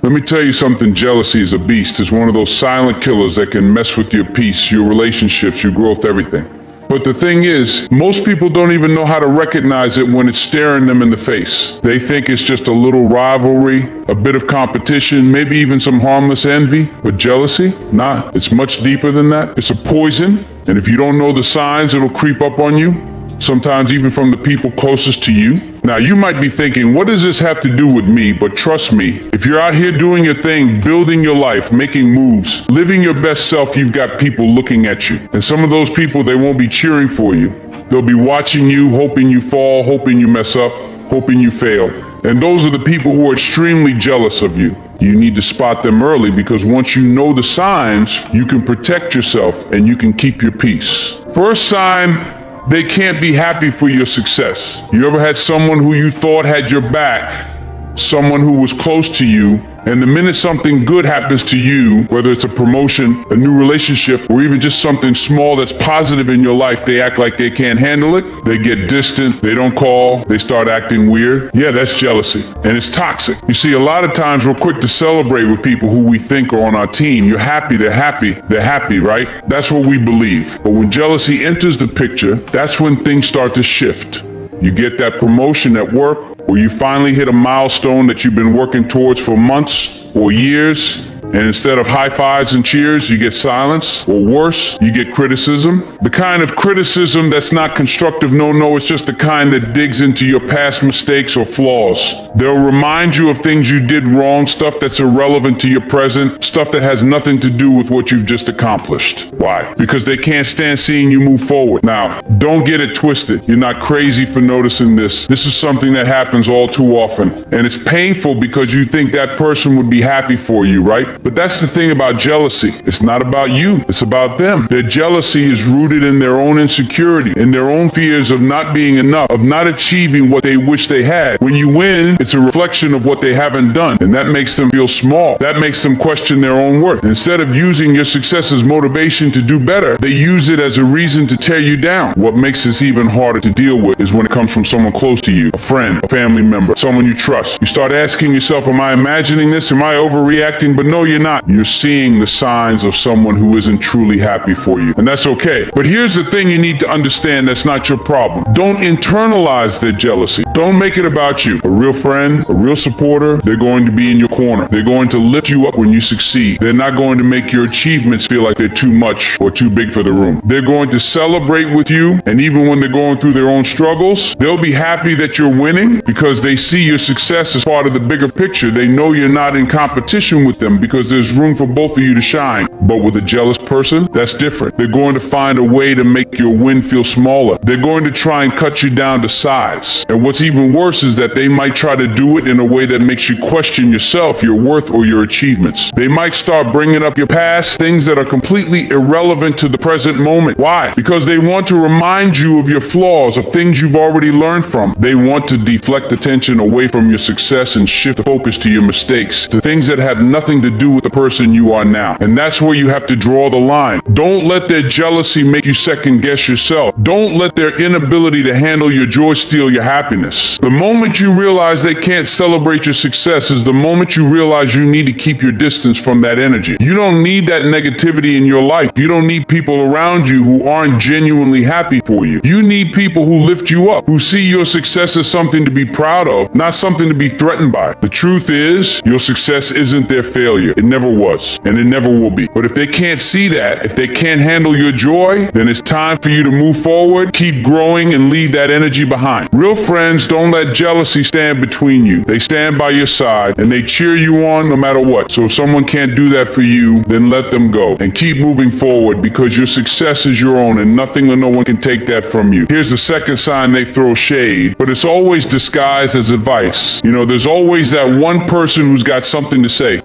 Let me tell you something, jealousy is a beast. It's one of those silent killers that can mess with your peace, your relationships, your growth, everything. But the thing is, most people don't even know how to recognize it when it's staring them in the face. They think it's just a little rivalry, a bit of competition, maybe even some harmless envy. But jealousy? Nah, it's much deeper than that. It's a poison, and if you don't know the signs, it'll creep up on you, sometimes even from the people closest to you. Now, you might be thinking, what does this have to do with me? But trust me, if you're out here doing your thing, building your life, making moves, living your best self, you've got people looking at you. And some of those people, they won't be cheering for you. They'll be watching you, hoping you fall, hoping you mess up, hoping you fail. And those are the people who are extremely jealous of you. You need to spot them early, because once you know the signs, you can protect yourself and you can keep your peace. First sign, they can't be happy for your success. You ever had someone who you thought had your back, someone who was close to you, and the minute something good happens to you, whether it's a promotion, a new relationship, or even just something small that's positive in your life, they act like they can't handle it. They get distant, they don't call, they start acting weird. Yeah, that's jealousy, and it's toxic. You see, a lot of times we're quick to celebrate with people who we think are on our team. You're happy, they're happy, right? That's what we believe. But when jealousy enters the picture, that's when things start to shift. You get that promotion at work, or you finally hit a milestone that you've been working towards for months or years, and instead of high fives and cheers, you get silence, or worse, you get criticism. The kind of criticism that's not constructive, no, it's just the kind that digs into your past mistakes or flaws. They'll remind you of things you did wrong, stuff that's irrelevant to your present, stuff that has nothing to do with what you've just accomplished. Why? Because they can't stand seeing you move forward. Now, don't get it twisted. You're not crazy for noticing this. This is something that happens all too often, and it's painful because you think that person would be happy for you, right? But that's the thing about jealousy. It's not about you, it's about them. Their jealousy is rooted in their own insecurity, in their own fears of not being enough, of not achieving what they wish they had. When you win, it's a reflection of what they haven't done, and that makes them feel small. That makes them question their own worth. Instead of using your success as motivation to do better, they use it as a reason to tear you down. What makes this even harder to deal with is when it comes from someone close to you, a friend, a family member, someone you trust. You start asking yourself, am I imagining this? Am I overreacting? But no, you're not. You're seeing the signs of someone who isn't truly happy for you. And that's okay. But here's the thing you need to understand, that's not your problem. Don't internalize their jealousy. Don't make it about you. A real friend, a real supporter, they're going to be in your corner. They're going to lift you up when you succeed. They're not going to make your achievements feel like they're too much or too big for the room. They're going to celebrate with you, and even when they're going through their own struggles, they'll be happy that you're winning because they see your success as part of the bigger picture. They know you're not in competition with them because there's room for both of you to shine. But with a jealous person, that's different. They're going to find a way to make your win feel smaller. They're going to try and cut you down to size. And what's even worse is that they might try to do it in a way that makes you question yourself, your worth, or your achievements. They might start bringing up your past, things that are completely irrelevant to the present moment. Why? Because they want to remind you of your flaws, of things you've already learned from. They want to deflect attention away from your success and shift the focus to your mistakes, to things that have nothing to do with the person you are now. And that's where you have to draw the line. Don't let their jealousy make you second guess yourself. Don't let their inability to handle your joy steal your happiness. The moment you realize they can't celebrate your success is the moment you realize you need to keep your distance from that energy. You don't need that negativity in your life. You don't need people around you who aren't genuinely happy for you. You need people who lift you up, who see your success as something to be proud of, not something to be threatened by. The truth is, your success isn't their failure. It never was, and it never will be. But if they can't see that, if they can't handle your joy, then it's time for you to move forward, keep growing, and leave that energy behind. Real friends don't let jealousy stand between you. They stand by your side, and they cheer you on no matter what. So if someone can't do that for you, then let them go, and keep moving forward, because your success is your own, and nothing or no one can take that from you. Here's the second sign: they throw shade, but it's always disguised as advice. You know, there's always that one person who's got something to say.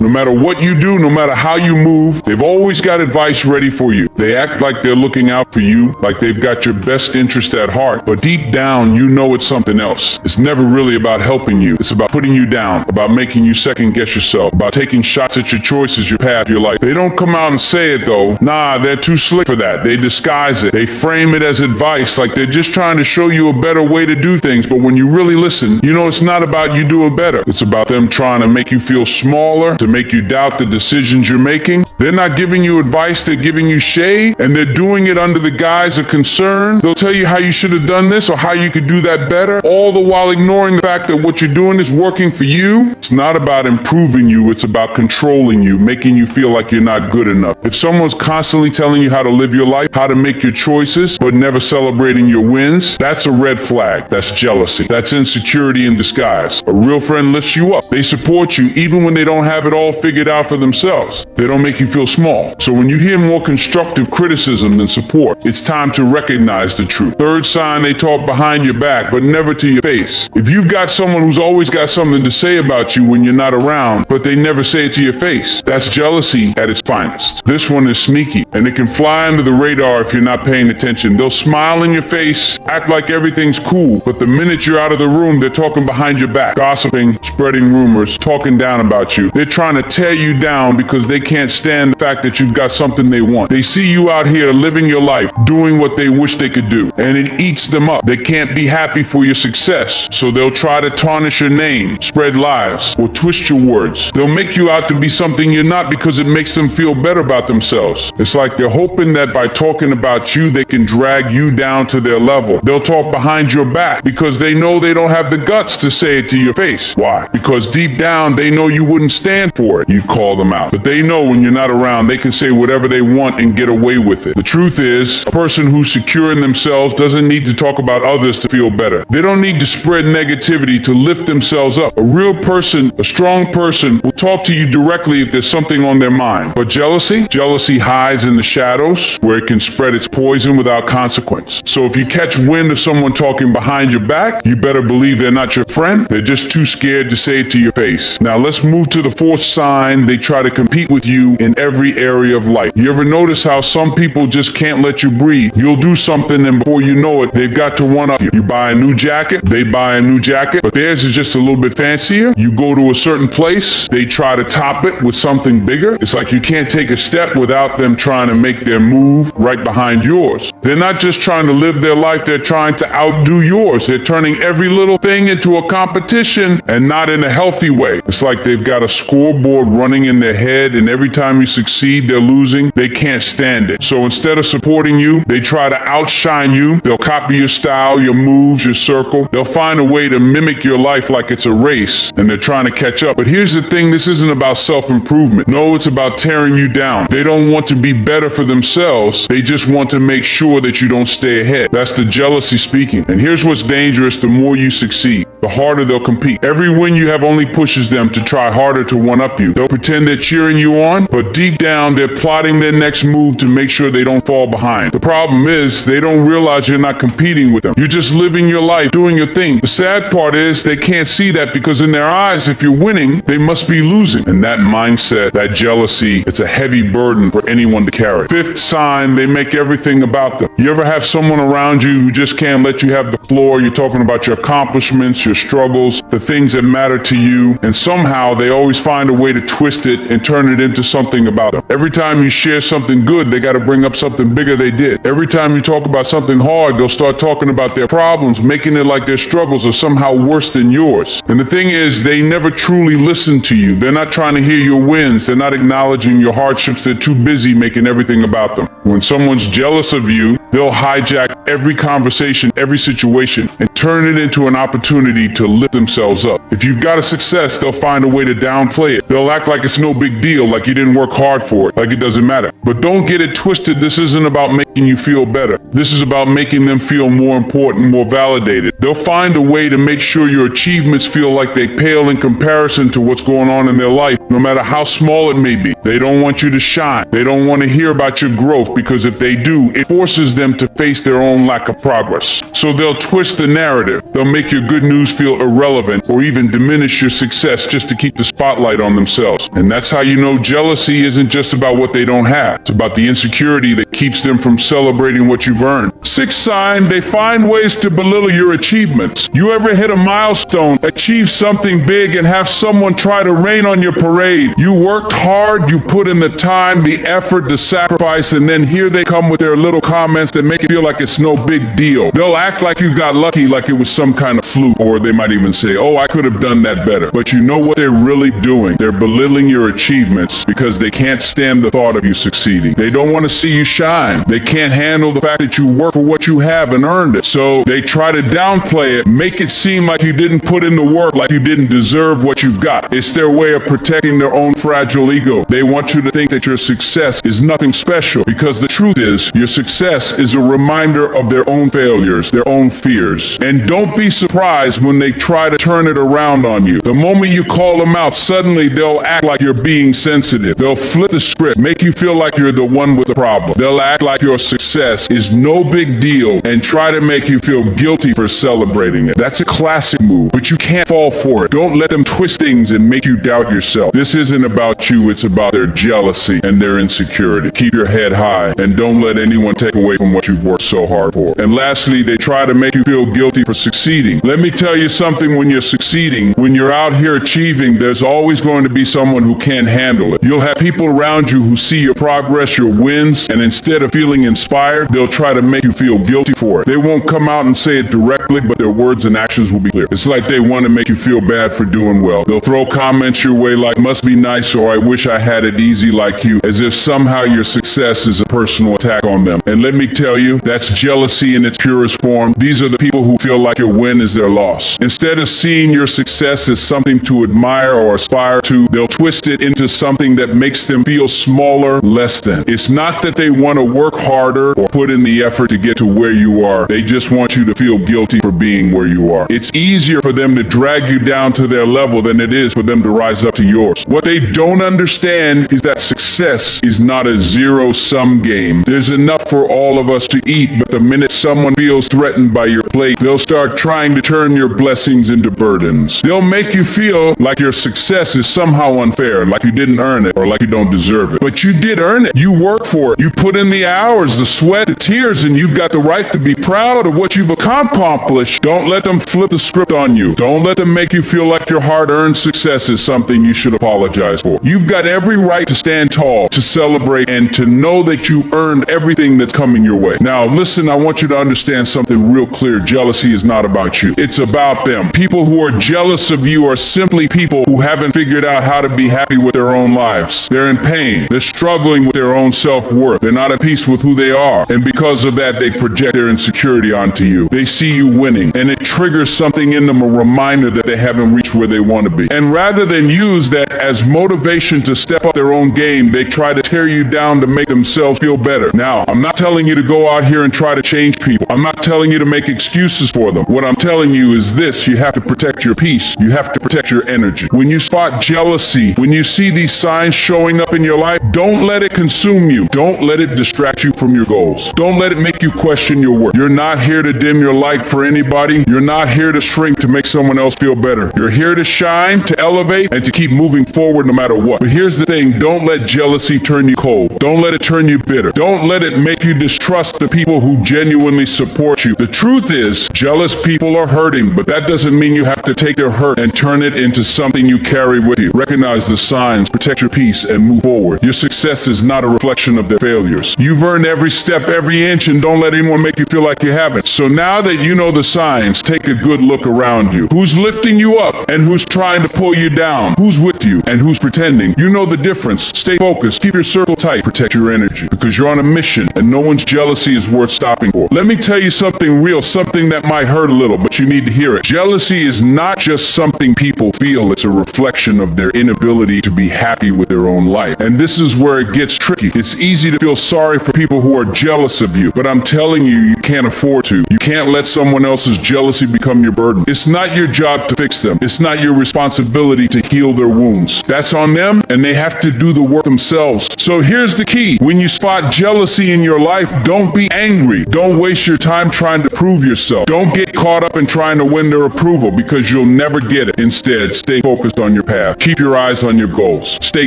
No matter what you do, no matter how you move, they've always got advice ready for you. They act like they're looking out for you, like they've got your best interest at heart, but deep down, you know it's something else. It's never really about helping you. It's about putting you down, about making you second guess yourself, about taking shots at your choices, your path, your life. They don't come out and say it though. Nah, they're too slick for that. They disguise it. They frame it as advice, like they're just trying to show you a better way to do things. But when you really listen, you know it's not about you doing better. It's about them trying to make you feel smaller, to make you doubt the decisions you're making. They're not giving you advice, they're giving you shade, and they're doing it under the guise of concern. They'll tell you how you should have done this or how you could do that better, all the while ignoring the fact that what you're doing is working for you. It's not about improving you, it's about controlling you, making you feel like you're not good enough. If someone's constantly telling you how to live your life, how to make your choices, but never celebrating your wins, that's a red flag. That's jealousy. That's insecurity in disguise. A real friend lifts you up. They support you even when they don't have it all figured out for themselves. They don't make you feel small. So when you hear more constructive criticism than support, it's time to recognize the truth. Third sign, they talk behind your back, but never to your face. If you've got someone who's always got something to say about you when you're not around, but they never say it to your face, that's jealousy at its finest. This one is sneaky, and it can fly under the radar if you're not paying attention. They'll smile in your face, act like everything's cool, but the minute you're out of the room, they're talking behind your back, gossiping, spreading rumors, talking down about you. They're trying to tear you down because they can't stand the fact that you've got something they want. They see you out here living your life, doing what they wish they could do, and it eats them up. They can't be happy for your success, so they'll try to tarnish your name, spread lies, or twist your words. They'll make you out to be something you're not because it makes them feel better about themselves. It's like they're hoping that by talking about you, they can drag you down to their level. They'll talk behind your back because they know they don't have the guts to say it to your face. Why? Because deep down, they know you wouldn't stand for it. You call them out. But they know when you're not around, they can say whatever they want and get away with it. The truth is, a person who's secure in themselves doesn't need to talk about others to feel better. They don't need to spread negativity to lift themselves up. A real person, a strong person, will talk to you directly if there's something on their mind. But jealousy hides in the shadows where it can spread its poison without consequence. So if you catch wind of someone talking behind your back, you better believe they're not your friend. They're just too scared to say it to your face. Now let's move to the fourth sign. They try to compete with you in every area of life. You ever notice how some people just can't let you breathe? You'll do something and before you know it, they've got to one up you. You buy a new jacket, they buy a new jacket, but theirs is just a little bit fancier. You go to a certain place, they try to top it with something bigger. It's like you can't take a step without them trying to make their move right behind yours. They're not just trying to live their life, they're trying to outdo yours. They're turning every little thing into a competition and not in a healthy way. It's like they've got a scoreboard running in their head and every time you succeed, they're losing. They can't stand it. So instead of supporting you, they try to outshine you. They'll copy your style, your moves, your circle. They'll find a way to mimic your life like it's a race and they're trying to catch up. But here's the thing, this isn't about self-improvement. No, it's about tearing you down. They don't want to be better for themselves. They just want to make sure that you don't stay ahead. That's the jealousy speaking. And here's what's dangerous: the more you succeed, the harder they'll compete. Every win you have only pushes them to try harder to one-up you. They'll pretend they're cheering you on, but deep down they're plotting their next move to make sure they don't fall behind. The problem is they don't realize you're not competing with them. You're just living your life, doing your thing. The sad part is they can't see that because in their eyes, if you're winning, they must be losing. And that mindset, that jealousy, it's a heavy burden for anyone to carry. Fifth sign, they make everything about them. You ever have someone around you who just can't let you have the floor? You're talking about your accomplishments, your struggles, the things that matter to you, and somehow they always find a way to twist it and turn it into something about them. Every time you share something good, they got to bring up something bigger they did. Every time you talk about something hard, they'll start talking about their problems, making it like their struggles are somehow worse than yours. And the thing is, they never truly listen to you. They're not trying to hear your wins. They're not acknowledging your hardships. They're too busy making everything about them. When someone's jealous of you, they'll hijack every conversation, every situation, and turn it into an opportunity to lift themselves up. If you've got a success, they'll find a way to downplay it. They'll act like it's no big deal, like you didn't work hard for it, like it doesn't matter. But don't get it twisted. This isn't about making you feel better. This is about making them feel more important, more validated. They'll find a way to make sure your achievements feel like they pale in comparison to what's going on in their life, no matter how small it may be. They don't want you to shine. They don't want to hear about your growth because if they do, it forces them to face their own lack of progress. So they'll twist the narrative. They'll make your good news feel irrelevant or even diminish your success just to keep the spotlight on themselves. And that's how you know jealousy isn't just about what they don't have. It's about the insecurity that keeps them from celebrating what you've earned. Sixth sign, they find ways to belittle your achievements. You ever hit a milestone, achieve something big, and have someone try to rain on your parade? You worked hard, you put in the time, the effort, the sacrifice, and then here they come with their little comments that make it feel like it's no big deal. They'll act like you got lucky, like it was some kind of fluke, or they might even say, oh, I could have done that better. But you know what they're really doing? They're belittling your achievements because they can't stand the thought of you succeeding. They don't want to see you shine. They can't handle the fact that you work for what you have and earned it. So they try to downplay it, make it seem like you didn't put in the work, like you didn't deserve what you've got. It's their way of protecting their own fragile ego. They want you to think that your success is nothing special, because the truth is, your success is a reminder of their own failures, their own fears. And don't be surprised when they try to turn it around on you. The moment you call them out, suddenly they'll act like you're being sensitive. They'll flip the script, make you feel like you're the one with the problem. They'll act like your success is no big deal and try to make you feel guilty for celebrating it. That's a classic move, but you can't fall for it. Don't let them twist things and make you doubt yourself. This isn't about you, it's about their jealousy and their insecurity. Keep your head high and don't let anyone take away from what you've worked so hard for. And lastly, they try to make you feel guilty for succeeding. Let me tell you something, when you're succeeding, when you're out here achieving, there's always going to be someone who can't handle it. You'll have people around you who see your progress, your wins, and instead of feeling inspired, they'll try to make you feel guilty for it. They won't come out and say it directly, but their words and actions will be clear. It's like they want to make you feel bad for doing well. They'll throw comments your way like, must be nice, or I wish I had it easy like you, as if somehow your success is a personal attack on them. And let me tell you, that's jealousy in its purest form. These are the people who feel like your win is their loss. Instead of seeing your success as something to admire or aspire to, they'll twist it into something that makes them feel smaller, less than. It's not that they want to work harder or put in the effort to get to where you are. They just want you to feel guilty for being where you are. It's easier for them to drag you down to their level than it is for them to rise up to yours. What they don't understand is that success is not a zero-sum game. There's enough for all of us to eat, but the minute someone feels threatened by your plate, they'll start trying to turn your blessings into burdens. They'll make you feel like your success is somehow unfair, like you didn't earn it or like you don't deserve it. But you did earn it. You worked for it. You put in the hours, the sweat, the tears, and you've got the right to be proud of what you've accomplished. Don't let them flip the script on you. Don't let them make you feel like your hard-earned success is something you should apologize for. You've got every right to stand tall, to celebrate, and to know that you earned everything that's coming your way. Now, listen, I want you to understand something real clear. Jealousy is not about you. It's about them. People who are jealous of you are simply people who haven't figured out how to be happy with their own lives. They're in pain. They're struggling with their own self-worth. They're not at peace with who they are. And because of that, they project their insecurity onto you. They see you winning, and it triggers something in them, a reminder that they haven't reached where they want to be. And rather than use that as motivation to step up their own game, they try to tear you down to make themselves feel better. Now, I'm not telling you to go out here and try to change people. I'm not telling you to make excuses for them. What I'm telling you is this: you have to protect your peace. You have to protect your energy. When you spot jealousy, when you see these signs showing up in your life, don't let it consume you. Don't let it distract you from your goals. Don't let it make you question your worth. You're not here to dim your light for anybody. You're not here to shrink to make someone else feel better. You're here to shine, to elevate, and to keep moving forward no matter what. But here's the thing: don't let jealousy turn you cold. Don't let it turn you bitter. Don't let it make you distrust the people who genuinely support you. The truth is, jealous people are hurting, but that doesn't mean you have to take their hurt and turn it into something you carry with you. Recognize the signs, protect your peace, and move forward. Your success is not a reflection of their failures. You've earned every step, every inch, and don't let anyone make you feel like you haven't. So now that you know the signs, take a good look around you. Who's lifting you up and who's trying to pull you down? Who's with you and who's pretending? You know the difference. Stay focused. Keep your circle tight. Protect your energy, because you're on a mission and no one's jealousy is worth stopping for. Let me tell you something real, something that might hurt a little, but you need to hear it. Jealousy is not just something people feel. It's a reflection of their inability to be happy with their own life. And this is where it gets tricky. It's easy to feel sorry for people who are jealous of you, but I'm telling you, you can't afford to. You can't let someone else's jealousy become your burden. It's not your job to fix them. It's not your responsibility to heal their wounds. That's on them, and they have to do the work themselves. So here's the key. When you spot jealousy in your life, Don't be angry. Don't waste your time trying to prove yourself. Don't get caught up in trying to win their approval because you'll never get it. Instead, stay focused on your path. Keep your eyes on your goals. Stay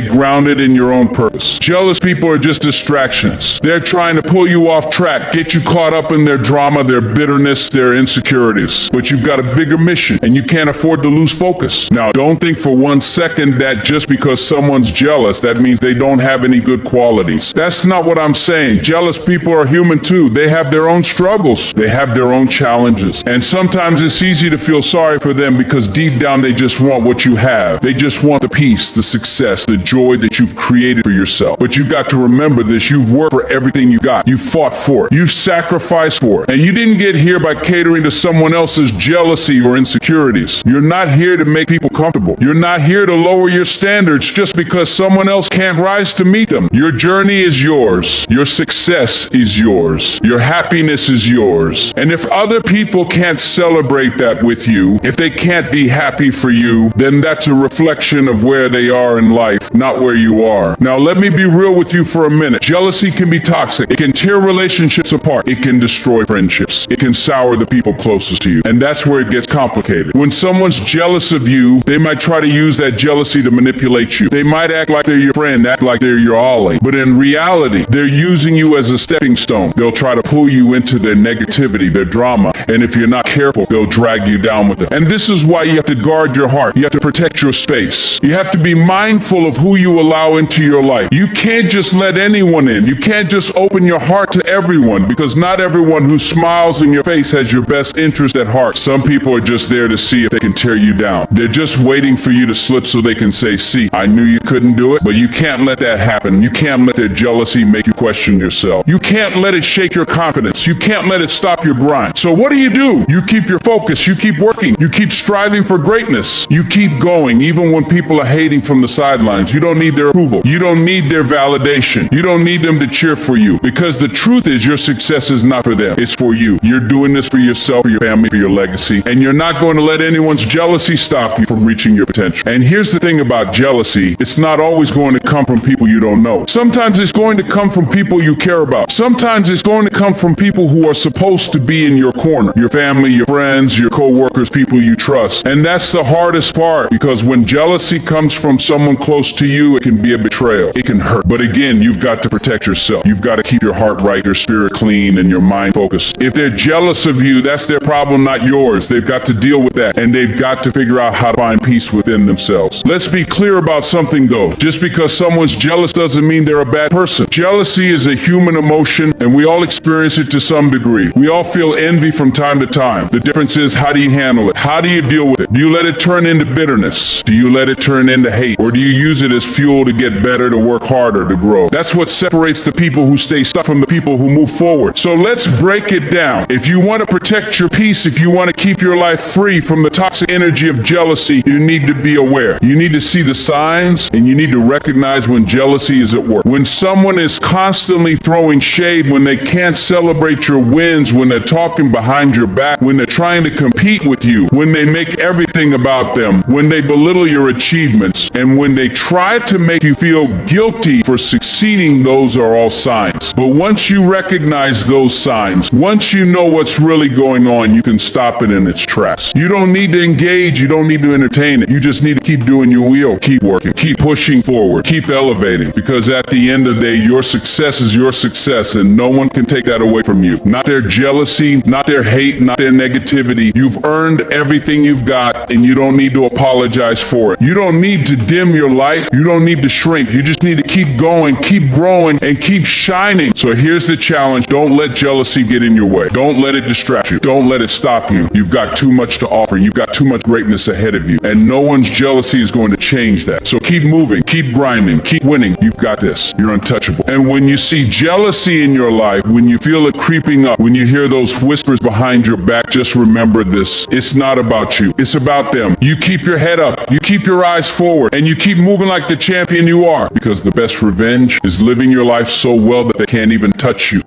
grounded in your own purpose. Jealous people are just distractions. They're trying to pull you off track, get you caught up in their drama, their bitterness, their insecurities. But you've got a bigger mission and you can't afford to lose focus. Now, don't think for 1 second that just because someone's jealous, that means they don't have any good qualities. That's not what I'm saying. Jealous people are human too. They have their own struggles. They have their own challenges. And sometimes it's easy to feel sorry for them because deep down they just want what you have. They just want the peace, the success, the joy that you've created for yourself. But you've got to remember this. You've worked for everything you got. You fought for it. You've sacrificed for it. And you didn't get here by catering to someone else's jealousy or insecurities. You're not here to make people comfortable. You're not here to lower your standards just because someone else can't rise to meet them. Your journey is yours. Your success is yours. Your happiness is yours. And if other people can't celebrate that with you, if they can't be happy for you, then that's a reflection of where they are in life, not where you are. Now, let me be real with you for a minute. Jealousy can be toxic. It can tear relationships apart. It can destroy friendships. It can sour the people closest to you. And that's where it gets complicated. When someone's jealous of you, they might try to use that jealousy to manipulate you. They might act like they're your friend, act like they're your ollie. But in reality, they're using you as a stepping stone. They'll try to pull you into their negativity, their drama. And if you're not careful, they'll drag you down with it. And this is why you have to guard your heart. You have to protect your space. You have to be mindful of who you allow into your life. You can't just let anyone in. You can't just open your heart to everyone because not everyone who smiles in your face has your best interest at heart. Some people are just there to see if they can tear you down. They're just waiting for you to slip so they can say, see, I knew you couldn't do it, but you can't let that happen. You can't let their jealousy make you question yourself. You can't let it shake your confidence. You can't let it stop your grind. So what do? You keep your focus. You keep working. You keep striving for greatness. You keep going even when people are hating from the sidelines. You don't need their approval. You don't need their validation. You don't need them to cheer for you because the truth is your success is not for them. It's for you. You're doing this for yourself, for your family, for your legacy, and you're not going to let anyone's jealousy stop you from reaching your potential. And here's the thing about jealousy. It's not always going to come from people you don't know. Sometimes it's going to come from people you care about. Sometimes it's going to come from people who are supposed to be in your corner. Your family, your friends, your co-workers, people you trust. And that's the hardest part because when jealousy comes from someone close to you, it can be a betrayal. It can hurt. But again, you've got to protect yourself. You've got to keep your heart right, your spirit clean, and your mind focused. If they're jealous of you, that's their problem, not yours. They've got to deal with that. And they've got to figure out how to find peace within themselves. Let's be clear about something though. Just because someone's jealous doesn't mean they're a bad person. Jealousy is a human emotion and we all experience it to some degree. We all feel envy from time to time. The difference is, how do you handle it? How do you deal with it? Do you let it turn into bitterness? Do you let it turn into hate? Or do you use it as fuel to get better, to work harder, to grow? That's what separates the people who stay stuck from the people who move forward. So let's break it down. If you want to protect your peace, if you want to keep your life free from the toxic energy of jealousy, you need to be aware. You need to see the signs and you need to recognize when jealousy is at work. When someone is constantly throwing shade, when they can't celebrate your wins, when they're talking behind your back, when they're trying to compete with you, when they make everything about them, when they belittle your achievements, and when they try to make you feel guilty for succeeding, those are all signs. But once you recognize those signs, once you know what's really going on, you can stop it in its tracks. You don't need to engage, you don't need to entertain it. You just need to keep doing your wheel, keep working, keep pushing forward, keep elevating, because at the end of the day, your success is your success and no one can take that away from you. Not their jealousy, not their hate, not their negativity. You've earned everything you've got and you don't need to apologize for it. You don't need to dim your light. You don't need to shrink. You just need to keep going, keep growing, and keep shining. So here's the challenge. Don't let jealousy get in your way. Don't let it distract you. Don't let it stop you. You've got too much to offer. You've got too much greatness ahead of you. And no one's jealousy is going to change that. So keep moving, keep grinding, keep winning. You've got this. You're untouchable. And when you see jealousy in your life, when you feel it creeping up, when you hear those whispers behind your back, just remember this. It's not about you. It's about them. You keep your head up. You keep your eyes forward. And you keep moving like the champion you are. Because the best revenge is living your life so well that they can't even touch you.